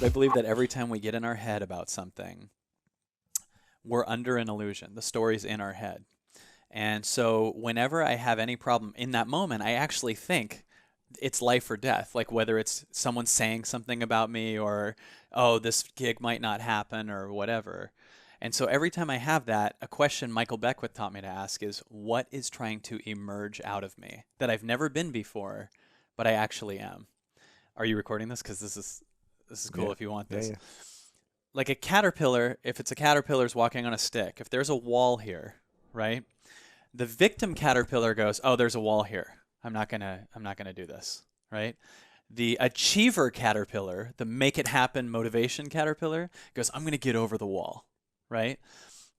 I believe that every time we get in our head about something, we're under an illusion. The story's in our head. And so whenever I have any problem in that moment, I actually think it's life or death. Like whether it's someone saying something about me or, oh, this gig might not happen or whatever. And so every time I have that, a question Michael Beckwith taught me to ask is, what is trying to emerge out of me that I've never been before, but I actually am? Are you recording this? Because this is cool if you want this. Yeah. Like a caterpillar, if it's a caterpillar's walking on a stick, if there's a wall here, right? The victim caterpillar goes, "Oh, there's a wall here. I'm not gonna do this," right? The achiever caterpillar, the make it happen motivation caterpillar, goes, "I'm gonna get over the wall," right?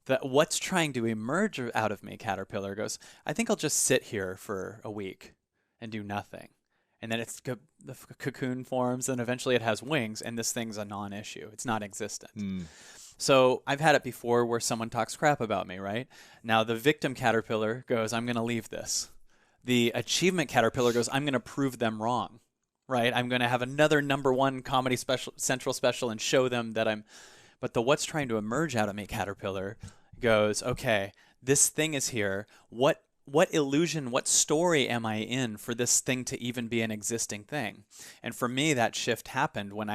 The what's trying to emerge out of me caterpillar goes, "I think I'll just sit here for a week and do nothing." And then the cocoon forms, and eventually it has wings, and this thing's a non-issue. It's not existent. So I've had it before where someone talks crap about me, right? Now the victim caterpillar goes, "I'm going to leave this." The achievement caterpillar goes, "I'm going to prove them wrong," right? I'm going to have another #1 comedy special, central special, and show them that I'm. But the what's trying to emerge out of me caterpillar goes, "Okay, this thing is here. What illusion, what story am I in for this thing to even be an existing thing?" And for me, that shift happened when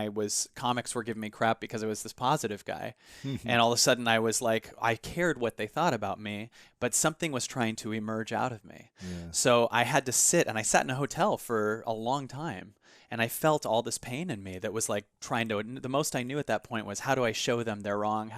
comics were giving me crap because I was this positive guy. And all of a sudden I was like, I cared what they thought about me, but something was trying to emerge out of me. Yeah. So I had to sit, and I sat in a hotel for a long time. And I felt all this pain in me that was like the most I knew at that point was, how do I show them they're wrong?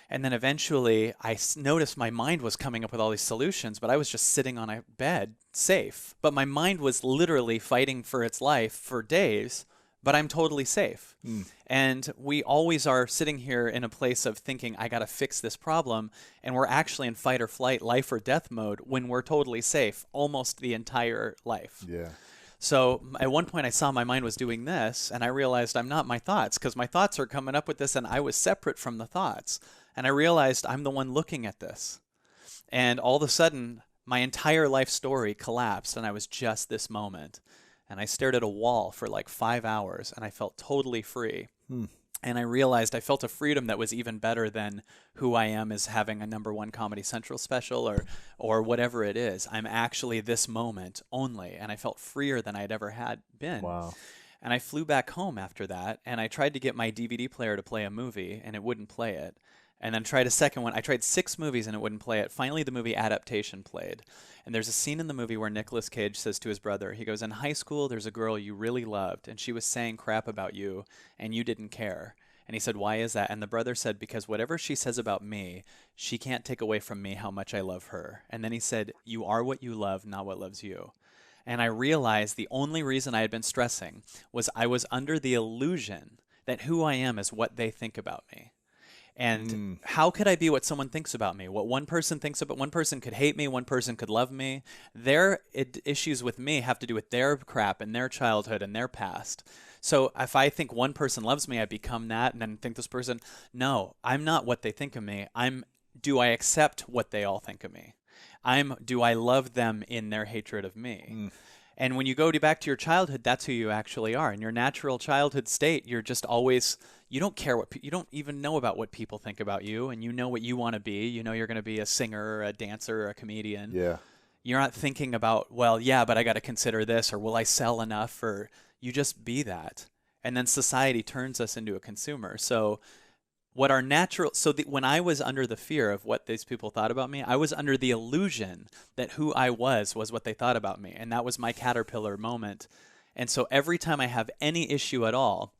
And then eventually I noticed my mind was coming up with all these solutions, but I was just sitting on a bed, safe. But my mind was literally fighting for its life for days, but I'm totally safe. And we always are sitting here in a place of thinking, I got to fix this problem. And we're actually in fight or flight, life or death mode when we're totally safe almost the entire life. Yeah. So at one point I saw my mind was doing this, and I realized I'm not my thoughts, because my thoughts are coming up with this and I was separate from the thoughts. And I realized I'm the one looking at this. And all of a sudden, my entire life story collapsed, and I was just this moment. And I stared at a wall for like 5 hours, and I felt totally free. And I realized I felt a freedom that was even better than who I am as having a #1 Comedy Central special or whatever it is. I'm actually this moment only, and I felt freer than I'd ever had been. Wow. And I flew back home after that, and I tried to get my DVD player to play a movie, and it wouldn't play it. And then tried a second one. I tried 6 movies and it wouldn't play it. Finally, the movie Adaptation played. And there's a scene in the movie where Nicolas Cage says to his brother, he goes, "In high school, there's a girl you really loved, and she was saying crap about you, and you didn't care." And he said, "Why is that?" And the brother said, "Because whatever she says about me, she can't take away from me how much I love her." And then he said, "You are what you love, not what loves you." And I realized the only reason I had been stressing was I was under the illusion that who I am is what they think about me. And how could I be what someone thinks about me? What one person thinks about, one person could hate me, one person could love me. Their issues with me have to do with their crap and their childhood and their past. So if I think one person loves me, I become that, and then think this person. No, I'm not what they think of me. Do I accept what they all think of me? Do I love them in their hatred of me? And when you go back to your childhood, that's who you actually are. In your natural childhood state, you're just always, you don't care you don't even know about what people think about you, and you know what you want to be. You know you're going to be a singer or a dancer or a comedian. Yeah. You're not thinking about, well, yeah, but I got to consider this, or will I sell enough, or you just be that. And then society turns us into a consumer. So when I was under the fear of what these people thought about me, I was under the illusion that who I was what they thought about me. And that was my caterpillar moment. And so every time I have any issue at all,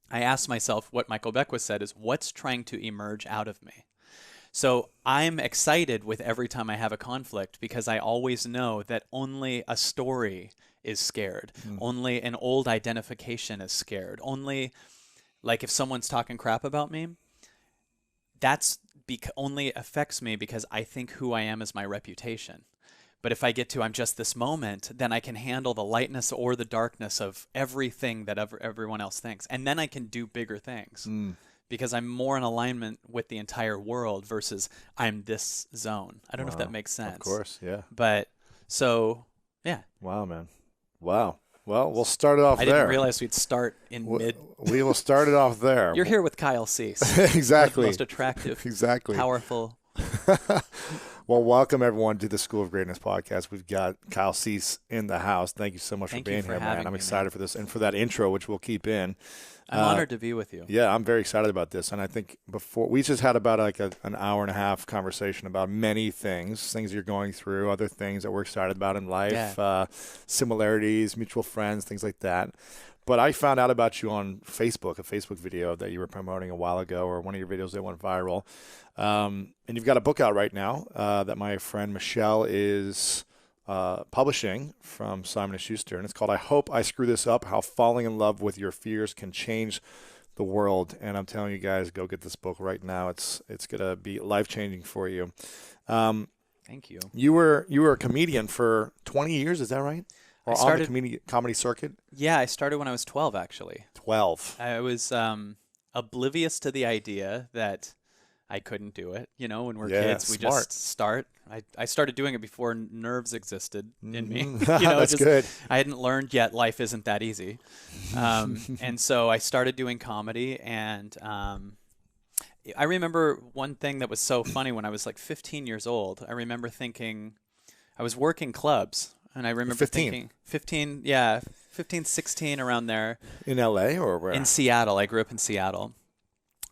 I ask myself what Michael Beckwith said is, what's trying to emerge out of me? So I'm excited with every time I have a conflict, because I always know that only a story is scared. Only an old identification is scared. Only, like, if someone's talking crap about me, that's only affects me because I think who I am is my reputation. But if I get to I'm just this moment, then I can handle the lightness or the darkness of everything that everyone else thinks. And then I can do bigger things because I'm more in alignment with the entire world versus I'm this zone. I don't know if that makes sense. Of course, yeah. But so, yeah. Wow, man. Wow. Well, we'll start it off I there. didn't realize we'd start in mid. We will start it off there. You're here with Kyle Cease. Exactly. The most attractive, exactly. powerful. Well, welcome everyone to the School of Greatness podcast. We've got Kyle Cease in the house. Thank you so much for being here, man. I'm excited for this and for that intro, which we'll keep in. I'm honored to be with you. Yeah, I'm very excited about this. And I think before we just had about like an hour and a half conversation about many things you're going through, other things that we're excited about in life, similarities, mutual friends, things like that. But I found out about you on Facebook, a Facebook video that you were promoting a while ago, or one of your videos that went viral. And you've got a book out right now that my friend Michelle is publishing from Simon & Schuster, and it's called I Hope I Screw This Up, How Falling in Love with Your Fears Can Change the World. And I'm telling you guys, go get this book right now. It's going to be life-changing for you. Thank you. You were a comedian for 20 years, is that right? Or on the comedy circuit? Yeah, I started when I was 12, actually. 12. I was oblivious to the idea that I couldn't do it. You know, when we're kids, we just start. I started doing it before nerves existed in me. You know, That's good. I hadn't learned yet life isn't that easy. And so I started doing comedy. And I remember one thing that was so funny when I was like 15 years old. I remember thinking I was working clubs. And I remember thinking 15, 16, around there. In L.A. or where? In Seattle. I grew up in Seattle.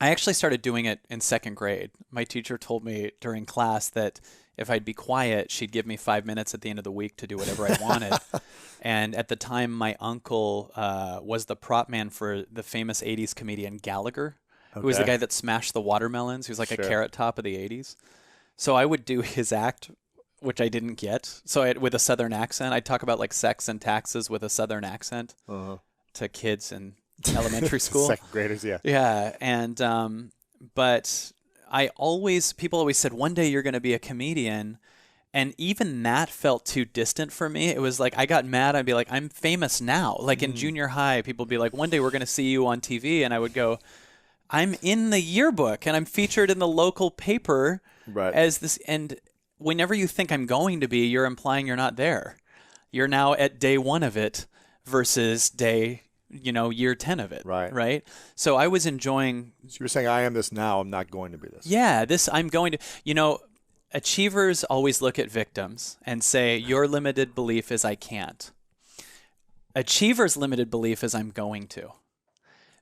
I actually started doing it in second grade. My teacher told me during class that if I'd be quiet, she'd give me 5 minutes at the end of the week to do whatever I wanted. And at the time, my uncle was the prop man for the famous 80s comedian Gallagher, who was the guy that smashed the watermelons. He was like a Carrot Top of the 80s. So I would do his act, which I didn't get. So with a Southern accent, I'd talk about like sex and taxes with a Southern accent to kids in elementary school. Second graders, yeah. Yeah. And, but people always said, one day you're going to be a comedian. And even that felt too distant for me. It was like, I got mad. I'd be like, I'm famous now. Like in junior high, people would be like, one day we're going to see you on TV. And I would go, I'm in the yearbook and I'm featured in the local paper as this. And whenever you think I'm going to be, you're implying you're not there. You're now at day one of it versus day, year 10 of it. Right. So I was enjoying. So you were saying, I am this now. I'm not going to be this. Yeah, I'm going to, achievers always look at victims and say, your limited belief is I can't. Achievers' limited belief is I'm going to.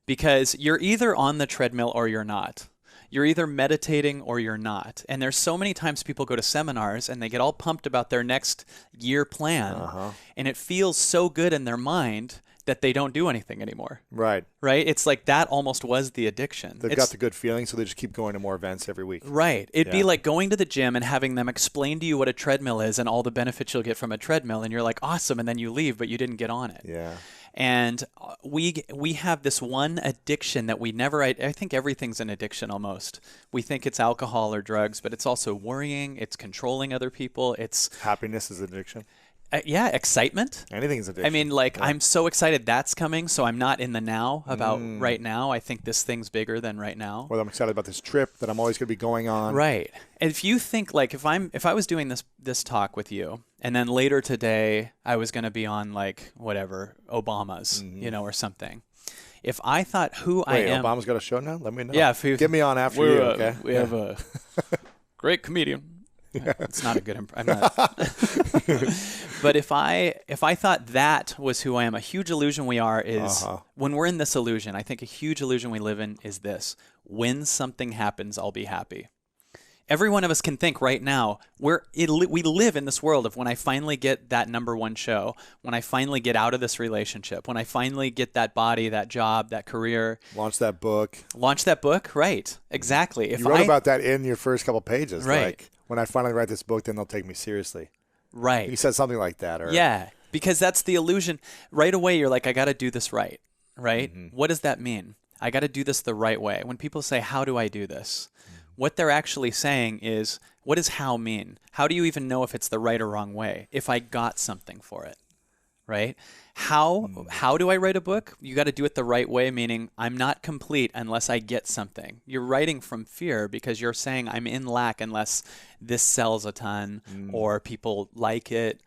Because you're either on the treadmill or you're not. You're either meditating or you're not. And there's so many times people go to seminars and they get all pumped about their next year plan. And it feels so good in their mind that they don't do anything anymore. Right? It's like that almost was the addiction. They've got the good feeling, so they just keep going to more events every week. Right. It'd be like going to the gym and having them explain to you what a treadmill is and all the benefits you'll get from a treadmill. And you're like, awesome. And then you leave, but you didn't get on it. Yeah. And we have this one addiction that we never, I think everything's an addiction almost. We think it's alcohol or drugs, but it's also worrying. It's controlling other people. It's happiness is addiction. Excitement. Anything's addiction. I mean, I'm so excited that's coming, so I'm not in the now about right now. I think this thing's bigger than right now. Well, I'm excited about this trip that I'm always going to be going on. Right. And if you think if I was doing this talk with you, and then later today I was going to be on whatever Obama's, or something. If I thought I am, Obama's got a show now. Let me know. Yeah, get me on after you. Okay. We have a great comedian. It's not a good. I'm not. But if I thought that was who I am, a huge illusion we are is when we're in this illusion. I think a huge illusion we live in is this: when something happens, I'll be happy. Every one of us can think right now, we live in this world of when I finally get that #1 show, when I finally get out of this relationship, when I finally get that body, that job, that career. Launch that book. Right. Exactly. If you wrote about that in your first couple pages. Right. When I finally write this book, then they'll take me seriously. Right. You said something like that. Yeah, because that's the illusion. Right away, you're like, I got to do this right. What does that mean? I got to do this the right way. When people say, how do I do this? What they're actually saying is, what does how mean? How do you even know if it's the right or wrong way? If I got something for it, right? How do I write a book? You got to do it the right way, meaning I'm not complete unless I get something. You're writing from fear because you're saying I'm in lack unless this sells a ton or people like it.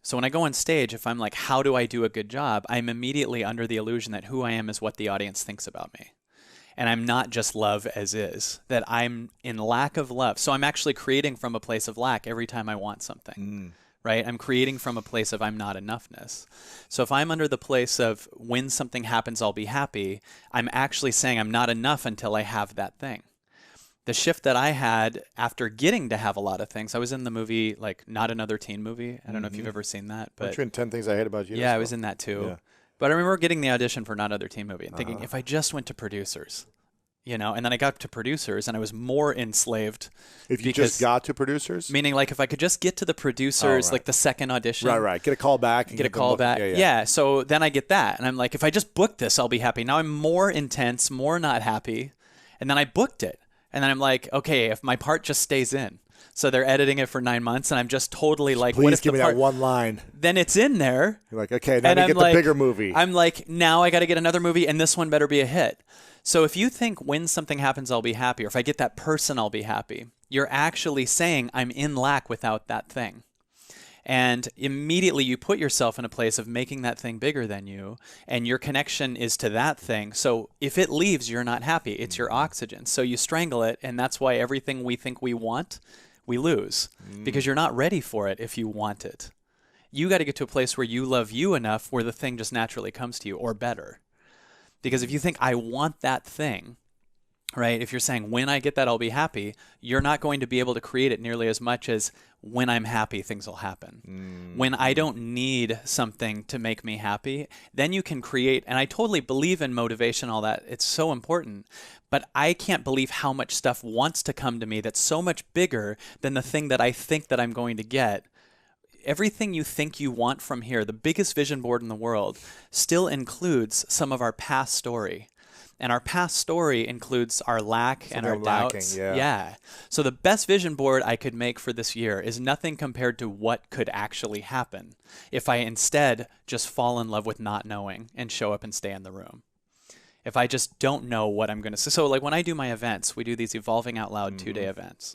So when I go on stage, if I'm like, how do I do a good job? I'm immediately under the illusion that who I am is what the audience thinks about me. And I'm not just love as is, that I'm in lack of love. So I'm actually creating from a place of lack every time I want something, right? I'm creating from a place of I'm not enoughness. So if I'm under the place of when something happens, I'll be happy, I'm actually saying I'm not enough until I have that thing. The shift that I had after getting to have a lot of things, I was in the movie, like Not Another Teen Movie. I don't know if you've ever seen that. But Aren't you in 10 Things I Hate About You? Yeah, I was in that too. Yeah. But I remember getting the audition for Not Another Teen Movie and thinking, if I just went to producers, and then I got to producers and I was more enslaved. If you just got to producers? Meaning like if I could just get to the producers, like the second audition. Right. Get a call back. Get a call back. Yeah. So then I get that. And I'm like, if I just book this, I'll be happy. Now I'm more intense, more not happy. And then I booked it. And then I'm like, okay, if my part just stays in. So they're editing it for 9 months, and I'm just totally like, please what if give me that one line? Then it's in there. You're like, okay, now to get the bigger movie. I'm like, now I got to get another movie, and this one better be a hit. So if you think when something happens, I'll be happy, or if I get that person, I'll be happy, you're actually saying I'm in lack without that thing. And immediately you put yourself in a place of making that thing bigger than you, and your connection is to that thing. So if it leaves, you're not happy. It's your oxygen. So you strangle it, and that's why everything we think we want, we lose, because you're not ready for it if you want it. You got to get to a place where you love you enough where the thing just naturally comes to you, or better. Because if you think, I want that thing, right? If you're saying, when I get that, I'll be happy, you're not going to be able to create it nearly as much as when I'm happy, things will happen. When I don't need something to make me happy, then you can create. And I totally believe in motivation, all that. It's so important. But I can't believe how much stuff wants to come to me that's so much bigger than the thing that I think that I'm going to get. Everything you think you want from here, the biggest vision board in the world, still includes some of our past story. And our past story includes our lack and our doubts. Yeah. So the best vision board I could make for this year is nothing compared to what could actually happen if I instead just fall in love with not knowing and show up and stay in the room. If I just don't know what I'm going to say. So like when I do my events, we do these Evolving Out Loud 2-day events.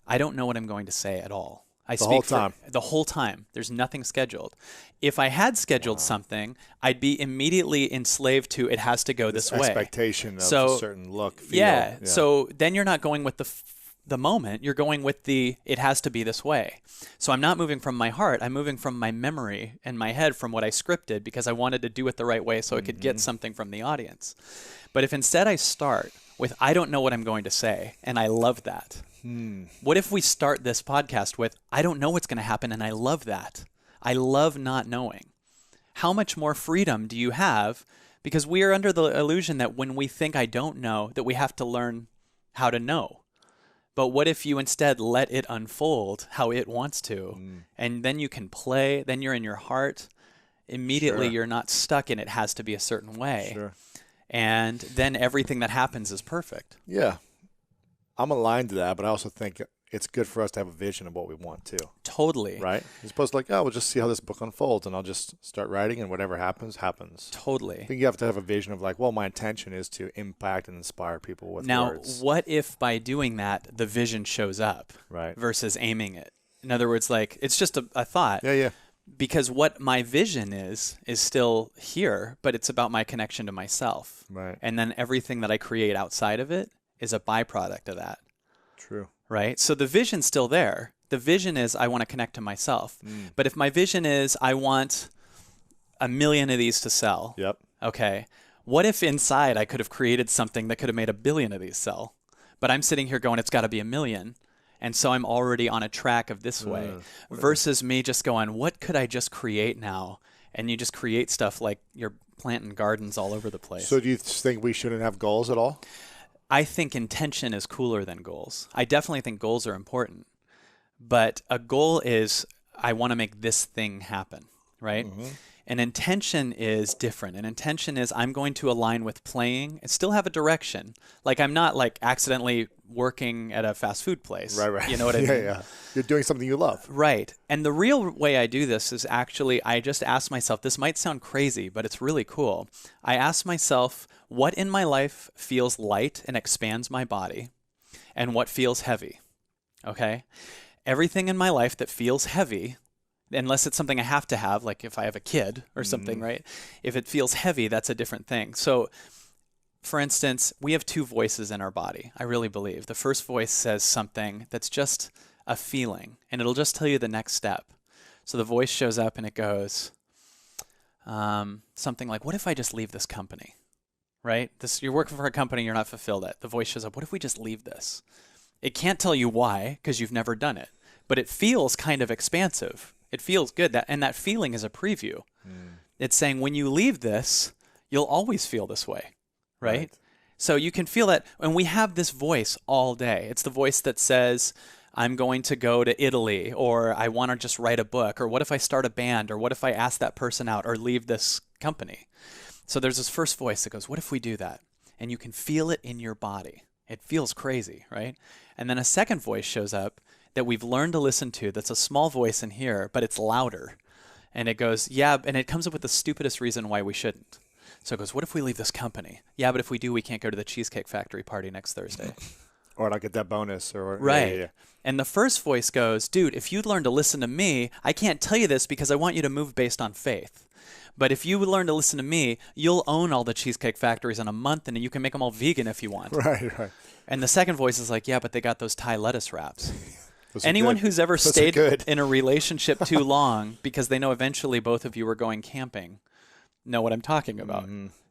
I don't know what I'm going to say at all. I speak the whole time. There's nothing scheduled. If I had scheduled something, I'd be immediately enslaved to it has to go this way. Expectation of a certain look, feel. Yeah. So then you're not going with the moment. You're going with it has to be this way. So I'm not moving from my heart. I'm moving from my memory and my head from what I scripted because I wanted to do it the right way so I could get something from the audience. But if instead I start with, I don't know what I'm going to say, and I love that. What if we start this podcast with, I don't know what's going to happen, and I love that. I love not knowing. How much more freedom do you have? Because we are under the illusion that when we think I don't know, that we have to learn how to know. But what if you instead let it unfold how it wants to, and then you can play, then you're in your heart. Immediately you're not stuck in it has to be a certain way. And then everything that happens is perfect. Yeah. I'm aligned to that, but I also think it's good for us to have a vision of what we want to. Totally. Right? As opposed to like, we'll just see how this book unfolds, and I'll just start writing, and whatever happens, happens. Totally. I think you have to have a vision of like, well, my intention is to impact and inspire people with words. Now, what if by doing that, the vision shows up versus aiming it? In other words, like, it's just a thought. Yeah. Because what my vision is still here, but it's about my connection to myself. Right. And then everything that I create outside of it is a byproduct of that. True. Right? So the vision's still there. The vision is I want to connect to myself. But if my vision is I want 1 million of these to sell. Yep. Okay. What if inside I could have created something that could have made 1 billion of these sell? But I'm sitting here going, it's got to be 1 million. And so I'm already on a track of this way versus me just going, what could I just create now? And you just create stuff like you're planting gardens all over the place. So do you think we shouldn't have goals at all? I think intention is cooler than goals. I definitely think goals are important. But a goal is, I want to make this thing happen, right? An intention is different. An intention is, I'm going to align with playing and still have a direction. Like, I'm not like accidentally working at a fast food place. Right. You know what I mean? Yeah. You're doing something you love. Right. And the real way I do this is actually, I just ask myself, this might sound crazy, but it's really cool. I ask myself, what in my life feels light and expands my body, and what feels heavy? Okay? Everything in my life that feels heavy, unless it's something I have to have, like if I have a kid or something, right? If it feels heavy, that's a different thing. So for instance, we have two voices in our body, I really believe. The first voice says something that's just a feeling, and it'll just tell you the next step. So the voice shows up and it goes something like, what if I just leave this company, right? You're working for a company, you're not fulfilled at. The voice shows up, what if we just leave this? It can't tell you why, because you've never done it, but it feels kind of expansive. It feels good, and that feeling is a preview. It's saying when you leave this, you'll always feel this way. Right? So you can feel that, and we have this voice all day. It's the voice that says, I'm going to go to Italy, or I want to just write a book, or what if I start a band, or what if I ask that person out, or leave this company? So there's this first voice that goes, what if we do that? And you can feel it in your body. It feels crazy, right? And then a second voice shows up that we've learned to listen to, that's a small voice in here, but it's louder. And it goes, yeah, and it comes up with the stupidest reason why we shouldn't. So it goes, what if we leave this company? Yeah, but if we do, we can't go to the Cheesecake Factory party next Thursday. Or not get that bonus. Right. Yeah. And the first voice goes, dude, if you'd learn to listen to me, I can't tell you this because I want you to move based on faith. But if you learn to listen to me, you'll own all the Cheesecake Factories in a month, and you can make them all vegan if you want. Right. And the second voice is like, yeah, but they got those Thai lettuce wraps. Anyone who's ever stayed in a relationship too long because they know eventually both of you are going camping know what I'm talking about.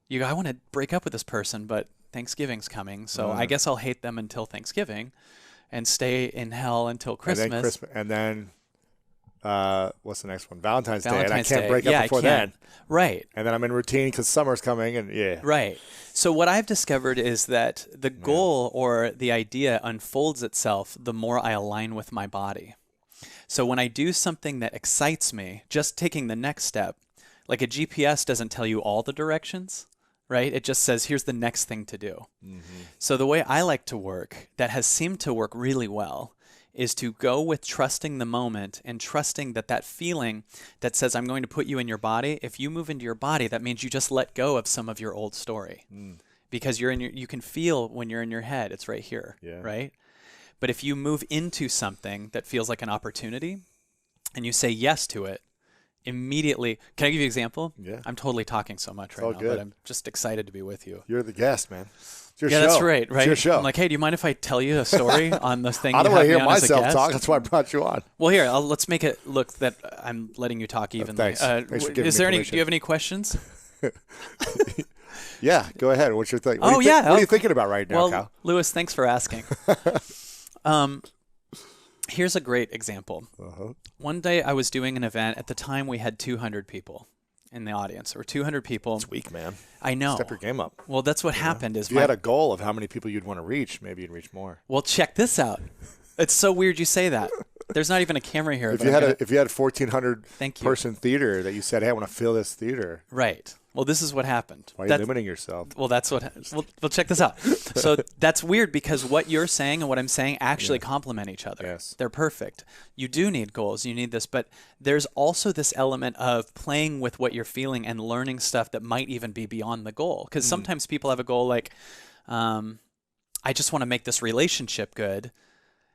You go, I want to break up with this person, but Thanksgiving's coming, so I guess I'll hate them until Thanksgiving and stay in hell until Christmas. And then what's the next one? Valentine's Day, and I can't break up before then. Right. And then I'm in routine because summer's coming, and Right. So what I've discovered is that the goal or the idea unfolds itself the more I align with my body. So when I do something that excites me, just taking the next step, like a GPS doesn't tell you all the directions, right? It just says, here's the next thing to do. So the way I like to work, that has seemed to work really well, is to go with trusting the moment and trusting that that feeling that says, I'm going to put you in your body, if you move into your body, that means you just let go of some of your old story. Because you can feel when you're in your head, it's right here, right? But if you move into something that feels like an opportunity and you say yes to it, immediately, can I give you an example? Yeah. I'm totally talking so much right now, but I'm just excited to be with you. You're the guest, man. It's your show. That's right. It's your show. I'm like, hey, do you mind if I tell you a story on the thing? I don't want to hear myself talk. That's why I brought you on. Well, here, let's make it look that I'm letting you talk evenly. Thanks for giving me permission. Do you have any questions? Yeah, go ahead. What's your thing? What are you thinking about right now, Kyle? Lewis, thanks for asking. Here's a great example. One day I was doing an event. At the time, we had 200 people in the audience, or 200 people. It's weak, man. I know. Step your game up. Well, that's what happened. Is if you had a goal of how many people you'd want to reach, maybe you'd reach more. Well, check this out. It's so weird you say that. There's not even a camera here. If you had a 1,400 person theater that you said, hey, I want to fill this theater. Right. Well, this is what happened. Why are you limiting yourself? Well, that's what. Well, check this out. So that's weird because what you're saying and what I'm saying actually complement each other. Yes. They're perfect. You do need goals. You need this, but there's also this element of playing with what you're feeling and learning stuff that might even be beyond the goal. Because sometimes people have a goal like, I just want to make this relationship good,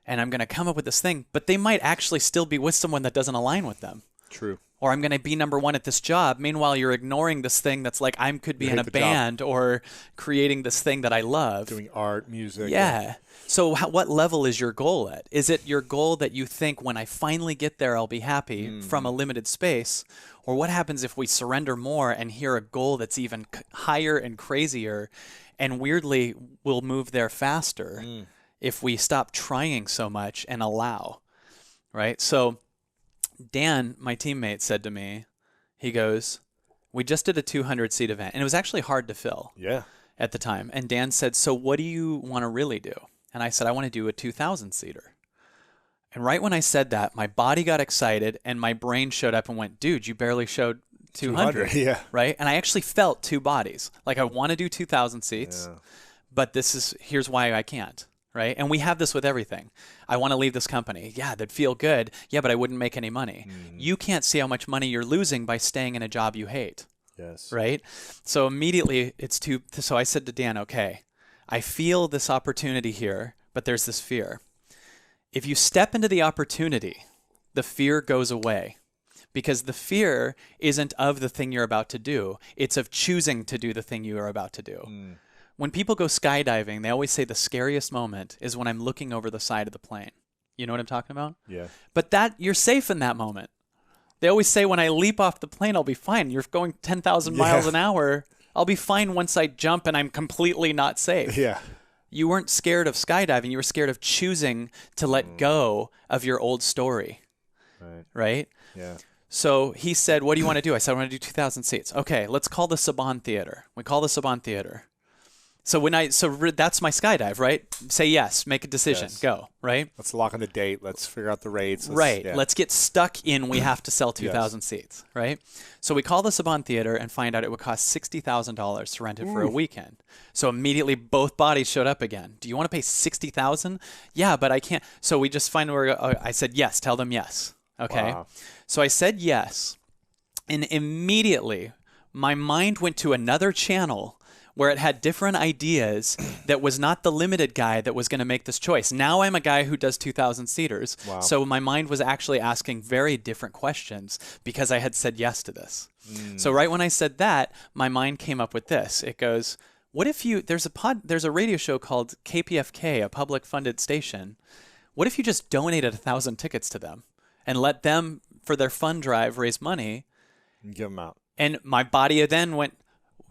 and I'm going to come up with this thing, but they might actually still be with someone that doesn't align with them. True. Or I'm going to be number one at this job. Meanwhile, you're ignoring this thing that's like I could be in a band or creating this thing that I love. Doing art, music. Yeah. So what level is your goal at? Is it your goal that you think when I finally get there, I'll be happy from a limited space? Or what happens if we surrender more and hear a goal that's even higher and crazier, and weirdly we'll move there faster if we stop trying so much and allow, right? So Dan, my teammate, said to me, he goes, we just did a 200-seat event, and it was actually hard to fill at the time. And Dan said, so what do you want to really do? And I said, I want to do a 2,000-seater. And right when I said that, my body got excited, and my brain showed up and went, dude, you barely showed 200. Yeah. Right? And I actually felt two bodies. Like, I want to do 2,000 seats, but here's why I can't. Right? And we have this with everything. I want to leave this company. Yeah, that'd feel good. Yeah, but I wouldn't make any money. You can't see how much money you're losing by staying in a job you hate. Yes. Right? So immediately so I said to Dan, okay, I feel this opportunity here, but there's this fear. If you step into the opportunity, the fear goes away. because the fear isn't of the thing you're about to do. It's of choosing to do the thing you are about to do. When people go skydiving, they always say the scariest moment is when I'm looking over the side of the plane. You know what I'm talking about? Yeah. But you're safe in that moment. They always say when I leap off the plane, I'll be fine. You're going 10,000 miles an hour. I'll be fine once I jump and I'm completely not safe. Yeah. You weren't scared of skydiving. You were scared of choosing to let go of your old story. Right? Yeah. So he said, what do you want to do? I said, I want to do 2,000 seats. Okay, let's call the Saban Theater. We call the Saban Theater. So that's my skydive, right? Say yes, make a decision, go, right? Let's lock in the date. Let's figure out the rates. Let's get stuck in we have to sell 2,000 seats, right? So we call the Saban Theater and find out it would cost $60,000 to rent it for a weekend. So immediately both bodies showed up again. Do you want to pay $60,000? Yeah, but I can't. So we just find I said yes, tell them yes. Okay. Wow. So I said yes, and immediately my mind went to another channel where it had different ideas that was not the limited guy that was going to make this choice. Now I'm a guy who does 2,000 seaters. Wow. So my mind was actually asking very different questions because I had said yes to this. So right when I said that, my mind came up with this. It goes, what if there's a radio show called KPFK, a public funded station. What if you just donated 1,000 tickets to them and let them, for their fund drive, raise money? And give them out. And my body then went,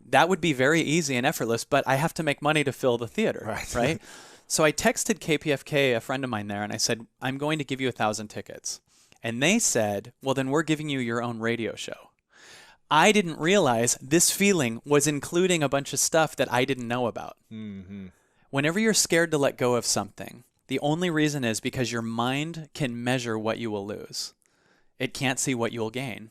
that would be very easy and effortless, but I have to make money to fill the theater, right? So I texted KPFK, a friend of mine there, and I said, I'm going to give you 1,000 tickets. And they said, well, then we're giving you your own radio show. I didn't realize this feeling was including a bunch of stuff that I didn't know about. Whenever you're scared to let go of something, the only reason is because your mind can measure what you will lose. It can't see what you'll gain.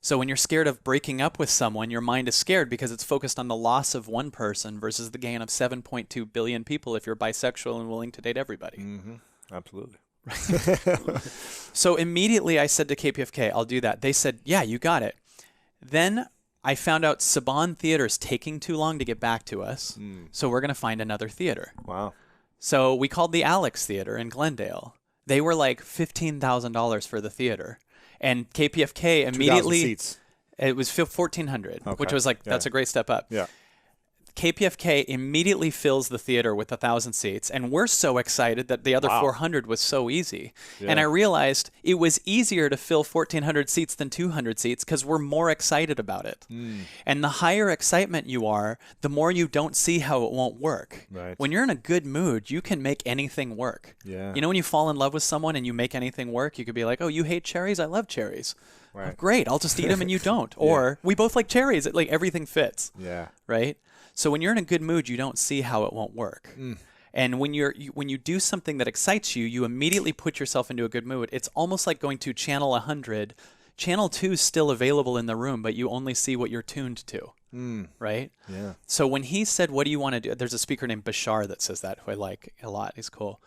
So when you're scared of breaking up with someone, your mind is scared because it's focused on the loss of one person versus the gain of 7.2 billion people if you're bisexual and willing to date everybody. Absolutely. So immediately I said to KPFK, I'll do that. They said, yeah, you got it. Then I found out Saban Theater is taking too long to get back to us. So we're going to find another theater. Wow. So we called the Alex Theater in Glendale. They were like $15,000 for the theater. And KPFK immediately, 2,000 seats. It was 1,400, which was like, that's a great step up. Yeah. KPFK immediately fills the theater with 1,000 seats, and we're so excited that the other 400 was so easy. Yeah. And I realized it was easier to fill 1,400 seats than 200 seats because we're more excited about it. And the higher excitement you are, the more you don't see how it won't work. Right. When you're in a good mood, you can make anything work. Yeah. You know when you fall in love with someone and you make anything work, you could be like, oh, you hate cherries? I love cherries. Right. Oh, great, I'll just eat them and you don't. Or we both like cherries. Like everything fits. Yeah. Right? So when you're in a good mood, you don't see how it won't work. And when you do something that excites you, you immediately put yourself into a good mood. It's almost like going to channel 100. Channel 2 is still available in the room, but you only see what you're tuned to. Right? Yeah. So when he said, what do you want to do? There's a speaker named Bashar that says that, who I like a lot. He's cool.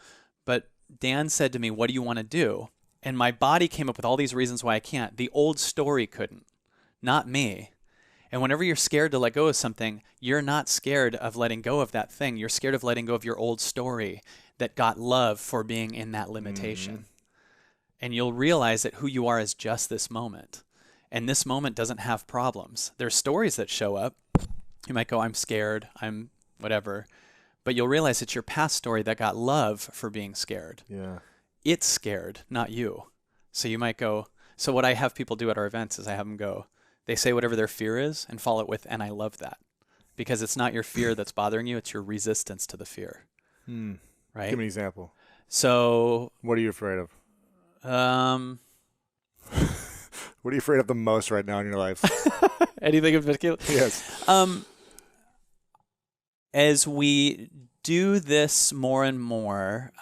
But Dan said to me, what do you want to do? And my body came up with all these reasons why I can't. The old story couldn't, not me. And whenever you're scared to let go of something, you're not scared of letting go of that thing. You're scared of letting go of your old story that got love for being in that limitation. And you'll realize that who you are is just this moment. And this moment doesn't have problems. There's stories that show up. You might go, I'm scared, I'm whatever. But you'll realize it's your past story that got love for being scared. Yeah. It's scared, not you. So you might go, so what I have people do at our events is I have them go, they say whatever their fear is and follow it with, and I love that. Because it's not your fear that's bothering you, it's your resistance to the fear. Right? Give me an example. So... What are you afraid of? What are you afraid of the most right now in your life? Anything in particular? Yes. As we do this more and more...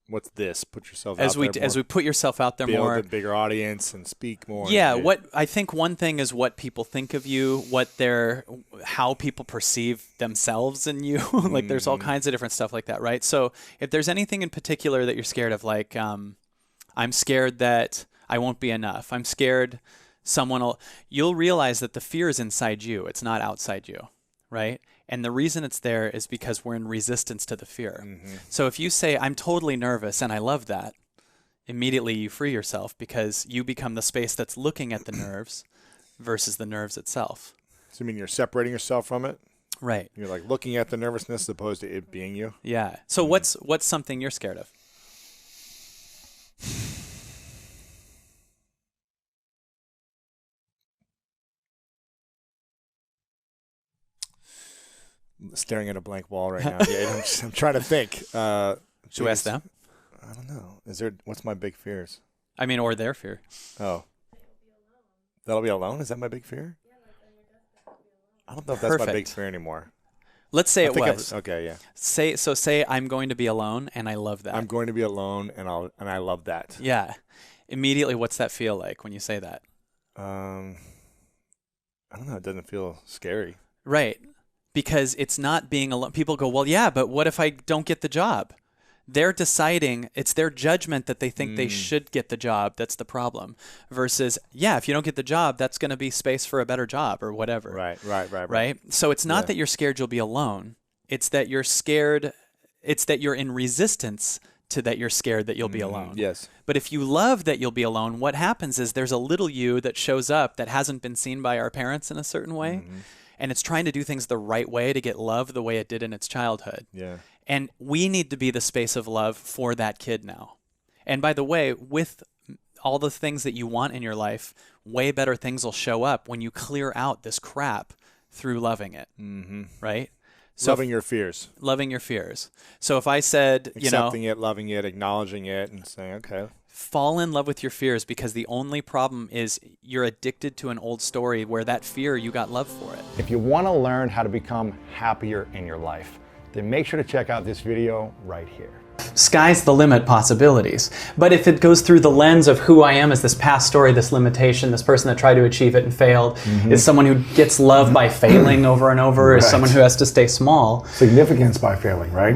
What's this? Put yourself as out there more. As we put yourself out there more. Build a bigger audience and speak more. Yeah, what I think one thing is what people think of you, how people perceive themselves in you. Like there's all kinds of different stuff like that, right? So if there's anything in particular that you're scared of, like I'm scared that I won't be enough. I'm scared you'll realize that the fear is inside you. It's not outside you, right? And the reason it's there is because we're in resistance to the fear. So if you say, I'm totally nervous and I love that, immediately you free yourself because you become the space that's looking at the nerves versus the nerves itself. So you mean you're separating yourself from it? Right. You're like looking at the nervousness as opposed to it being you? Yeah. So what's something you're scared of? Staring at a blank wall right now. Yeah, I'm trying to think. Should we ask them? I don't know. What's my big fears? I mean, or their fear. Oh. That'll be alone? Is that my big fear? I don't know if that's Perfect. my big fear anymore. Let's say it was. Okay, yeah. Say I'm going to be alone, and I love that. I'm going to be alone, and I love that. Yeah. Immediately, what's that feel like when you say that? I don't know. It doesn't feel scary. Right. Because it's not being alone. People go, well, yeah, but what if I don't get the job? They're deciding, it's their judgment that they think they should get the job. That's the problem. Versus, yeah, if you don't get the job, that's going to be space for a better job or whatever. Right. So it's not that you're scared you'll be alone. It's that you're scared. It's that you're in resistance to that you're scared that you'll be alone. Yes. But if you love that you'll be alone, what happens is there's a little you that shows up that hasn't been seen by our parents in a certain way. And it's trying to do things the right way to get love the way it did in its childhood. Yeah. And we need to be the space of love for that kid now. And by the way, with all the things that you want in your life, way better things will show up when you clear out this crap through loving it. Right? So loving your fears. Loving your fears. So if I said, accepting it, loving it, acknowledging it, and saying, okay. Fall in love with your fears, because the only problem is you're addicted to an old story where that fear, you got love for it. If you want to learn how to become happier in your life, then make sure to check out this video right here. Sky's the limit possibilities. But if it goes through the lens of who I am as this past story, this limitation, this person that tried to achieve it and failed, is someone who gets love by failing over and over, is someone who has to stay small. Significance by failing, right?